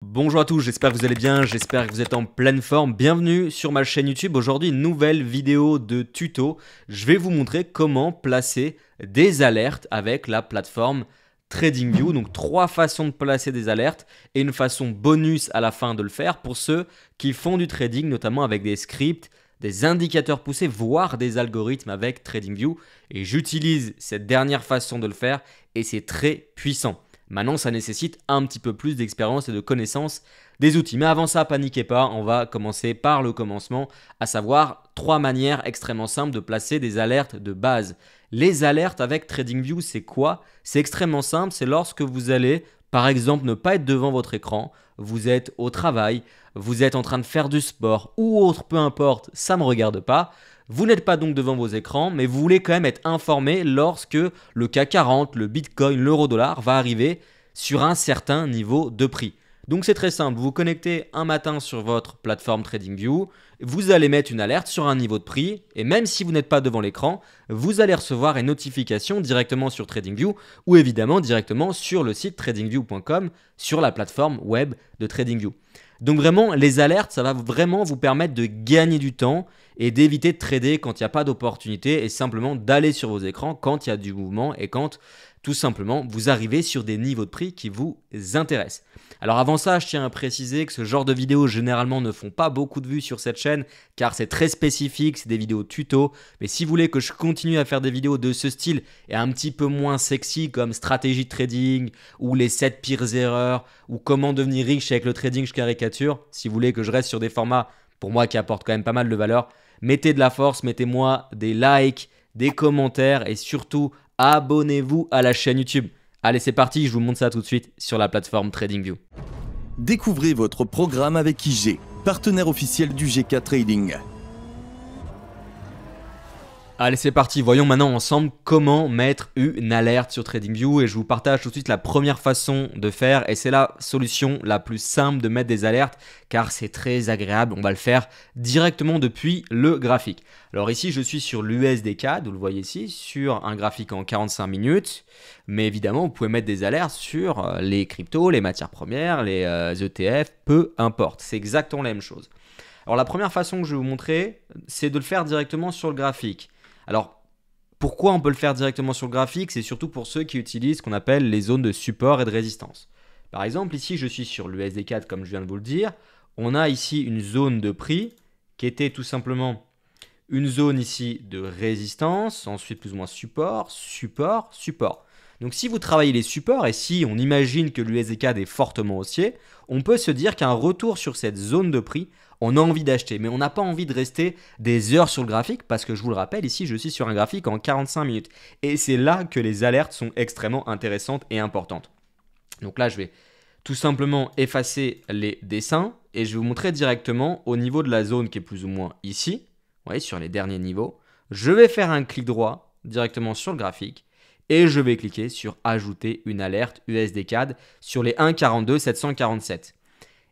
Bonjour à tous, j'espère que vous allez bien, j'espère que vous êtes en pleine forme. Bienvenue sur ma chaîne YouTube. Aujourd'hui, une nouvelle vidéo de tuto. Je vais vous montrer comment placer des alertes avec la plateforme TradingView. Donc, 3 façons de placer des alertes et une façon bonus à la fin de le faire pour ceux qui font du trading, notamment avec des scripts, des indicateurs poussés, voire des algorithmes avec TradingView. Et j'utilise cette dernière façon de le faire et c'est très puissant. Maintenant, ça nécessite un petit peu plus d'expérience et de connaissance des outils. Mais avant ça, paniquez pas, on va commencer par le commencement, à savoir 3 manières extrêmement simples de placer des alertes de base. Les alertes avec TradingView, c'est quoi? C'est extrêmement simple, c'est lorsque vous allez, par exemple, ne pas être devant votre écran, vous êtes au travail, vous êtes en train de faire du sport ou autre, peu importe, ça ne me regarde pas. Vous n'êtes pas donc devant vos écrans, mais vous voulez quand même être informé lorsque le CAC 40, le Bitcoin, l'euro-dollar va arriver sur un certain niveau de prix. Donc c'est très simple, vous vous connectez un matin sur votre plateforme TradingView, vous allez mettre une alerte sur un niveau de prix et même si vous n'êtes pas devant l'écran, vous allez recevoir une notification directement sur TradingView ou évidemment directement sur le site tradingview.com sur la plateforme web de TradingView. Donc vraiment, les alertes, ça va vraiment vous permettre de gagner du temps et d'éviter de trader quand il n'y a pas d'opportunité et simplement d'aller sur vos écrans quand il y a du mouvement et quand tout simplement vous arrivez sur des niveaux de prix qui vous intéressent. Alors avant ça, je tiens à préciser que ce genre de vidéos généralement ne font pas beaucoup de vues sur cette chaîne car c'est très spécifique, c'est des vidéos tuto. Mais si vous voulez que je continue à faire des vidéos de ce style et un petit peu moins sexy comme stratégie de trading ou les 7 pires erreurs ou comment devenir riche avec le trading, je caricature, si vous voulez que je reste sur des formats pour moi qui apportent quand même pas mal de valeur, mettez de la force, mettez-moi des likes, des commentaires et surtout abonnez-vous à la chaîne YouTube. Allez, c'est parti, je vous montre ça tout de suite sur la plateforme TradingView. Découvrez votre programme avec IG, partenaire officiel du GK Trading. Allez, c'est parti, voyons maintenant ensemble comment mettre une alerte sur TradingView et je vous partage tout de suite la première façon de faire et c'est la solution la plus simple de mettre des alertes car c'est très agréable, on va le faire directement depuis le graphique. Alors ici, je suis sur l'USD-CAD, vous le voyez ici, sur un graphique en 45 minutes, mais évidemment, vous pouvez mettre des alertes sur les cryptos, les matières premières, les ETF, peu importe, c'est exactement la même chose. Alors la première façon que je vais vous montrer, c'est de le faire directement sur le graphique. Alors, pourquoi on peut le faire directement sur le graphique? C'est surtout pour ceux qui utilisent ce qu'on appelle les zones de support et de résistance. Par exemple, ici, je suis sur l'USD-CAD comme je viens de vous le dire. On a ici une zone de prix qui était tout simplement une zone ici de résistance, ensuite plus ou moins support, support, support. Donc si vous travaillez les supports et si on imagine que l'USD-CAD est fortement haussier, on peut se dire qu'un retour sur cette zone de prix, on a envie d'acheter, mais on n'a pas envie de rester des heures sur le graphique parce que je vous le rappelle, ici je suis sur un graphique en 45 minutes. Et c'est là que les alertes sont extrêmement intéressantes et importantes. Donc là, je vais tout simplement effacer les dessins et je vais vous montrer directement au niveau de la zone qui est plus ou moins ici, vous voyez, sur les derniers niveaux. Je vais faire un clic droit directement sur le graphique et je vais cliquer sur ajouter une alerte USD-CAD sur les 1,42 747.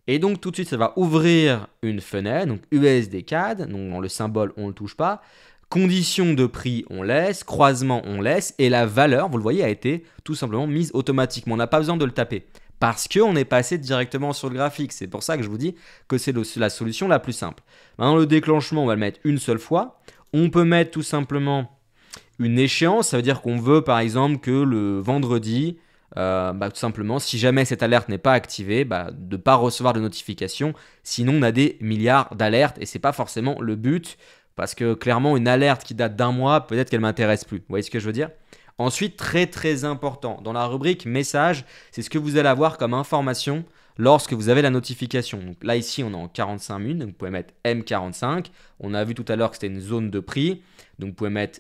Et donc tout de suite, ça va ouvrir une fenêtre, donc USD-CAD, donc dans le symbole, on ne le touche pas. Conditions de prix, on laisse. Croisement, on laisse. Et la valeur, vous le voyez, a été tout simplement mise automatiquement. On n'a pas besoin de le taper parce qu'on est passé directement sur le graphique. C'est pour ça que je vous dis que c'est la solution la plus simple. Maintenant, le déclenchement, on va le mettre une seule fois. On peut mettre tout simplement une échéance. Ça veut dire qu'on veut, par exemple, que le vendredi... tout simplement, si jamais cette alerte n'est pas activée, de ne pas recevoir de notification. Sinon, on a des milliards d'alertes et ce n'est pas forcément le but parce que clairement, une alerte qui date d'un mois, peut-être qu'elle ne m'intéresse plus. Vous voyez ce que je veux dire? Ensuite, très très important, dans la rubrique message, c'est ce que vous allez avoir comme information lorsque vous avez la notification. Donc là, ici, on est en 45 minutes, donc vous pouvez mettre M45. On a vu tout à l'heure que c'était une zone de prix, donc vous pouvez mettre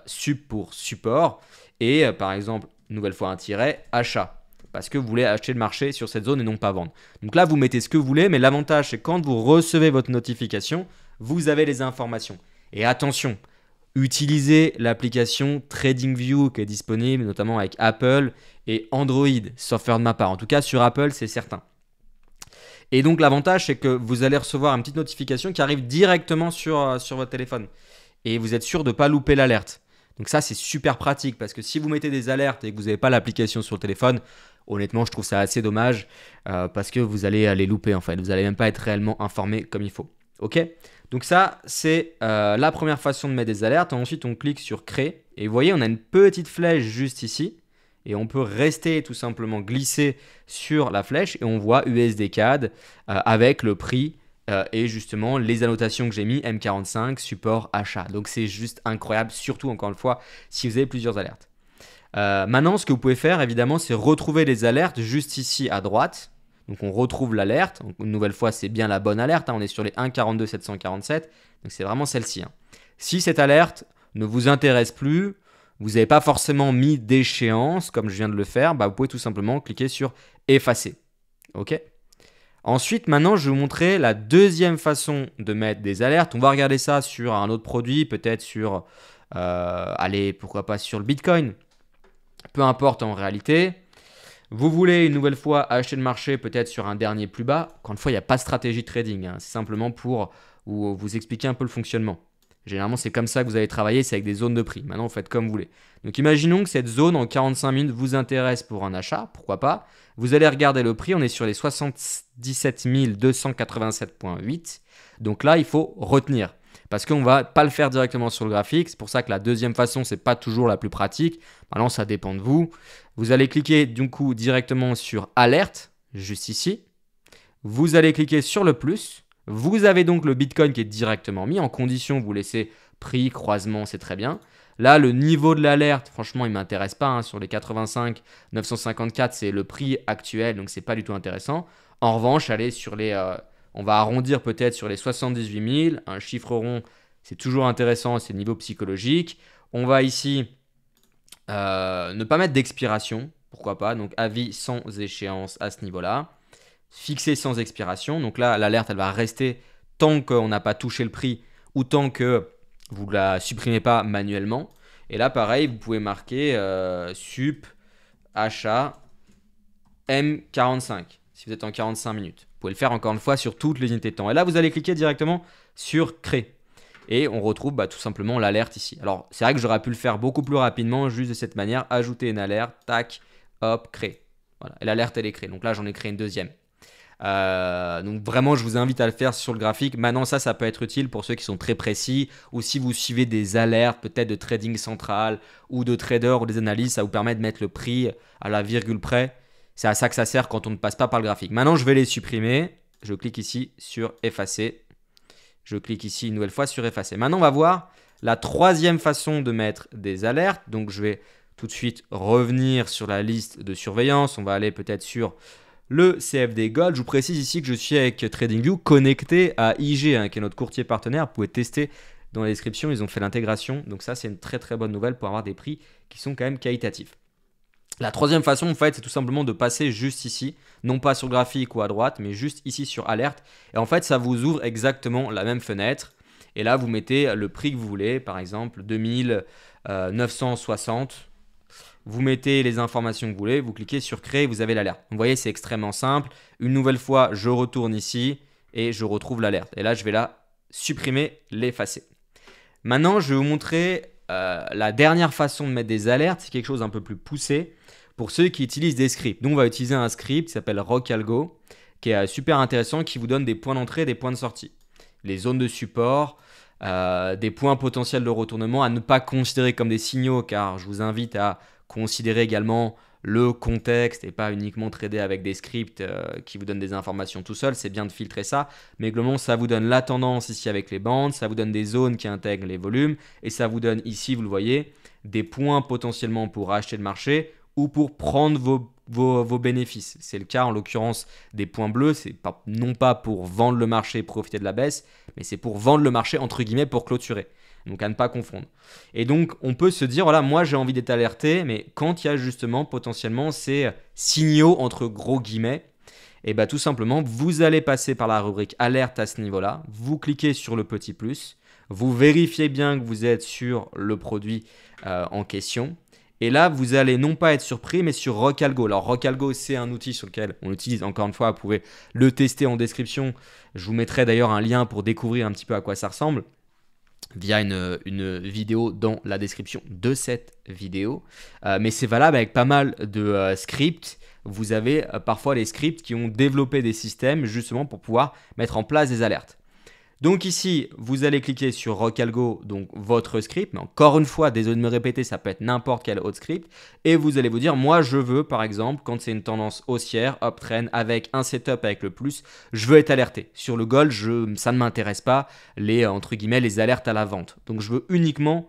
sub pour support et par exemple, nouvelle fois un tiret, achat, parce que vous voulez acheter le marché sur cette zone et non pas vendre. Donc là, vous mettez ce que vous voulez, mais l'avantage, c'est quand vous recevez votre notification, vous avez les informations. Et attention, utilisez l'application TradingView qui est disponible notamment avec Apple et Android, sauf faire de ma part. En tout cas, sur Apple, c'est certain. Et donc, l'avantage, c'est que vous allez recevoir une petite notification qui arrive directement sur votre téléphone. Et vous êtes sûr de ne pas louper l'alerte. Donc ça, c'est super pratique parce que si vous mettez des alertes et que vous n'avez pas l'application sur le téléphone, honnêtement, je trouve ça assez dommage parce que vous allez les louper en fait. Vous n'allez même pas être réellement informé comme il faut. Ok? Donc ça, c'est la première façon de mettre des alertes. Ensuite, on clique sur créer. Et vous voyez, on a une petite flèche juste ici. Et on peut rester tout simplement glisser sur la flèche. Et on voit USD CAD avec le prix et justement les annotations que j'ai mis, M45, support, achat. Donc c'est juste incroyable, surtout encore une fois, si vous avez plusieurs alertes. Maintenant, ce que vous pouvez faire, évidemment, c'est retrouver les alertes juste ici à droite. Donc on retrouve l'alerte. Une nouvelle fois, c'est bien la bonne alerte. On est sur les 1,42 747. Donc c'est vraiment celle-ci. Si cette alerte ne vous intéresse plus, vous n'avez pas forcément mis d'échéance, comme je viens de le faire, vous pouvez tout simplement cliquer sur effacer. Ok? Ensuite, maintenant, je vais vous montrer la deuxième façon de mettre des alertes. On va regarder ça sur un autre produit, peut-être sur, allez, pourquoi pas sur le Bitcoin. Peu importe en réalité. Vous voulez une nouvelle fois acheter le marché peut-être sur un dernier plus bas. Encore une fois, il n'y a pas de stratégie de trading. C'est simplement pour vous expliquer un peu le fonctionnement. Généralement, c'est comme ça que vous allez travailler, c'est avec des zones de prix. Maintenant, vous faites comme vous voulez. Donc, imaginons que cette zone en 45 minutes vous intéresse pour un achat. Pourquoi pas? Vous allez regarder le prix. On est sur les 77 287,8. Donc là, il faut retenir. Parce qu'on ne va pas le faire directement sur le graphique. C'est pour ça que la deuxième façon, ce n'est pas toujours la plus pratique. Maintenant, ça dépend de vous. Vous allez cliquer du coup directement sur Alerte, juste ici. Vous allez cliquer sur le plus. Vous avez donc le Bitcoin qui est directement mis. En condition, vous laissez prix, croisement, c'est très bien. Là, le niveau de l'alerte, franchement, il ne m'intéresse pas. Sur les 85 954, c'est le prix actuel, donc ce n'est pas du tout intéressant. En revanche, allez sur les... on va arrondir peut-être sur les 78 000. Un chiffre rond, c'est toujours intéressant, c'est le niveau psychologique. On va ici ne pas mettre d'expiration, pourquoi pas. Donc avis sans échéance à ce niveau-là. Fixer sans expiration. Donc là, l'alerte, elle va rester tant qu'on n'a pas touché le prix ou tant que vous ne la supprimez pas manuellement. Et là, pareil, vous pouvez marquer sup achat M45 si vous êtes en 45 minutes. Vous pouvez le faire encore une fois sur toutes les unités de temps. Et là, vous allez cliquer directement sur créer. Et on retrouve tout simplement l'alerte ici. Alors, c'est vrai que j'aurais pu le faire beaucoup plus rapidement, juste de cette manière. Ajouter une alerte, tac, hop, créer. Voilà. Et l'alerte, elle est créée. Donc là, j'en ai créé une deuxième. Donc vraiment, je vous invite à le faire sur le graphique. Maintenant, ça peut être utile pour ceux qui sont très précis ou si vous suivez des alertes peut-être de trading central ou de traders ou des analystes, ça vous permet de mettre le prix à la virgule près. C'est à ça que ça sert quand on ne passe pas par le graphique. Maintenant, je vais les supprimer. Je clique ici sur effacer. Je clique ici une nouvelle fois sur effacer. Maintenant, on va voir la troisième façon de mettre des alertes. Donc, je vais tout de suite revenir sur la liste de surveillance. On va aller peut-être sur le CFD Gold. Je vous précise ici que je suis avec TradingView connecté à IG, qui est notre courtier partenaire. Vous pouvez tester dans la description. Ils ont fait l'intégration. Donc, ça, c'est une très, très bonne nouvelle pour avoir des prix qui sont quand même qualitatifs. La troisième façon, en fait, c'est tout simplement de passer juste ici, non pas sur le graphique ou à droite, mais juste ici sur Alerte. Et en fait, ça vous ouvre exactement la même fenêtre. Et là, vous mettez le prix que vous voulez, par exemple 2960. Vous mettez les informations que vous voulez, vous cliquez sur créer, vous avez l'alerte. Vous voyez, c'est extrêmement simple. Une nouvelle fois, je retourne ici et je retrouve l'alerte. Et là, je vais la supprimer, l'effacer. Maintenant, je vais vous montrer la dernière façon de mettre des alertes. C'est quelque chose d'un peu plus poussé pour ceux qui utilisent des scripts. Donc, on va utiliser un script qui s'appelle Rocalgo, qui est super intéressant, qui vous donne des points d'entrée et des points de sortie. Les zones de support, des points potentiels de retournement à ne pas considérer comme des signaux, car je vous invite à considérer également le contexte et pas uniquement trader avec des scripts qui vous donnent des informations tout seul. C'est bien de filtrer ça, mais globalement, ça vous donne la tendance ici avec les bandes, ça vous donne des zones qui intègrent les volumes et ça vous donne ici, vous le voyez, des points potentiellement pour acheter le marché ou pour prendre vos bénéfices. C'est le cas en l'occurrence des points bleus, c'est non pas pour vendre le marché et profiter de la baisse, mais c'est pour vendre le marché entre guillemets pour clôturer. Donc à ne pas confondre. Et donc on peut se dire, voilà, moi j'ai envie d'être alerté, mais quand il y a justement potentiellement ces signaux entre gros guillemets, et bien tout simplement vous allez passer par la rubrique alerte à ce niveau-là, vous cliquez sur le petit plus, vous vérifiez bien que vous êtes sur le produit en question. Et là, vous allez non pas être surpris, mais sur Rocalgo. Alors, Rocalgo, c'est un outil sur lequel on l'utilise. Encore une fois, vous pouvez le tester en description. Je vous mettrai d'ailleurs un lien pour découvrir un petit peu à quoi ça ressemble. via une vidéo dans la description de cette vidéo. Mais c'est valable avec pas mal de scripts. Vous avez parfois les scripts qui ont développé des systèmes justement pour pouvoir mettre en place des alertes. Donc ici, vous allez cliquer sur Rocalgo, donc votre script. Mais encore une fois, désolé de me répéter, ça peut être n'importe quel autre script. Et vous allez vous dire, moi je veux par exemple, quand c'est une tendance haussière, uptrend avec un setup avec le plus, je veux être alerté. Sur le gold, ça ne m'intéresse pas, entre guillemets, les alertes à la vente. Donc je veux uniquement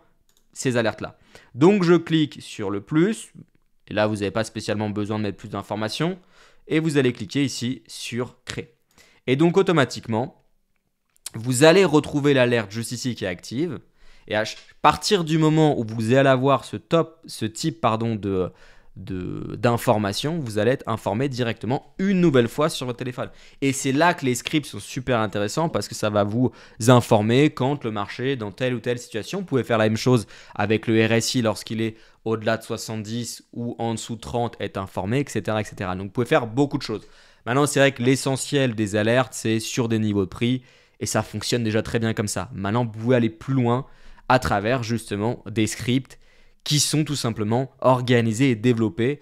ces alertes-là. Donc je clique sur le plus. Et là, vous n'avez pas spécialement besoin de mettre plus d'informations. Et vous allez cliquer ici sur créer. Et donc automatiquement, vous allez retrouver l'alerte juste ici qui est active. Et à partir du moment où vous allez avoir ce type d'information, vous allez être informé directement une nouvelle fois sur votre téléphone. Et c'est là que les scripts sont super intéressants parce que ça va vous informer quand le marché est dans telle ou telle situation. Vous pouvez faire la même chose avec le RSI lorsqu'il est au-delà de 70 ou en dessous de 30, être informé, etc., etc. Donc vous pouvez faire beaucoup de choses. Maintenant, c'est vrai que l'essentiel des alertes, c'est sur des niveaux de prix. Et ça fonctionne déjà très bien comme ça. Maintenant, vous pouvez aller plus loin à travers justement des scripts qui sont tout simplement organisés et développés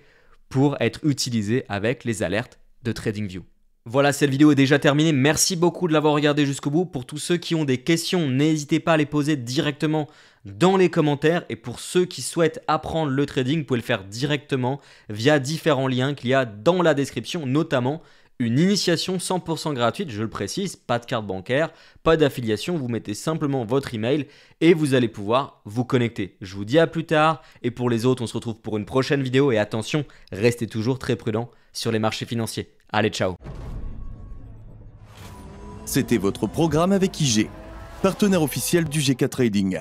pour être utilisés avec les alertes de TradingView. Voilà, cette vidéo est déjà terminée. Merci beaucoup de l'avoir regardée jusqu'au bout. Pour tous ceux qui ont des questions, n'hésitez pas à les poser directement dans les commentaires. Et pour ceux qui souhaitent apprendre le trading, vous pouvez le faire directement via différents liens qu'il y a dans la description, notamment une initiation 100% gratuite, je le précise, pas de carte bancaire, pas d'affiliation, vous mettez simplement votre email et vous allez pouvoir vous connecter. Je vous dis à plus tard et pour les autres, on se retrouve pour une prochaine vidéo et attention, restez toujours très prudents sur les marchés financiers. Allez, ciao. C'était votre programme avec IG, partenaire officiel du GK Trading.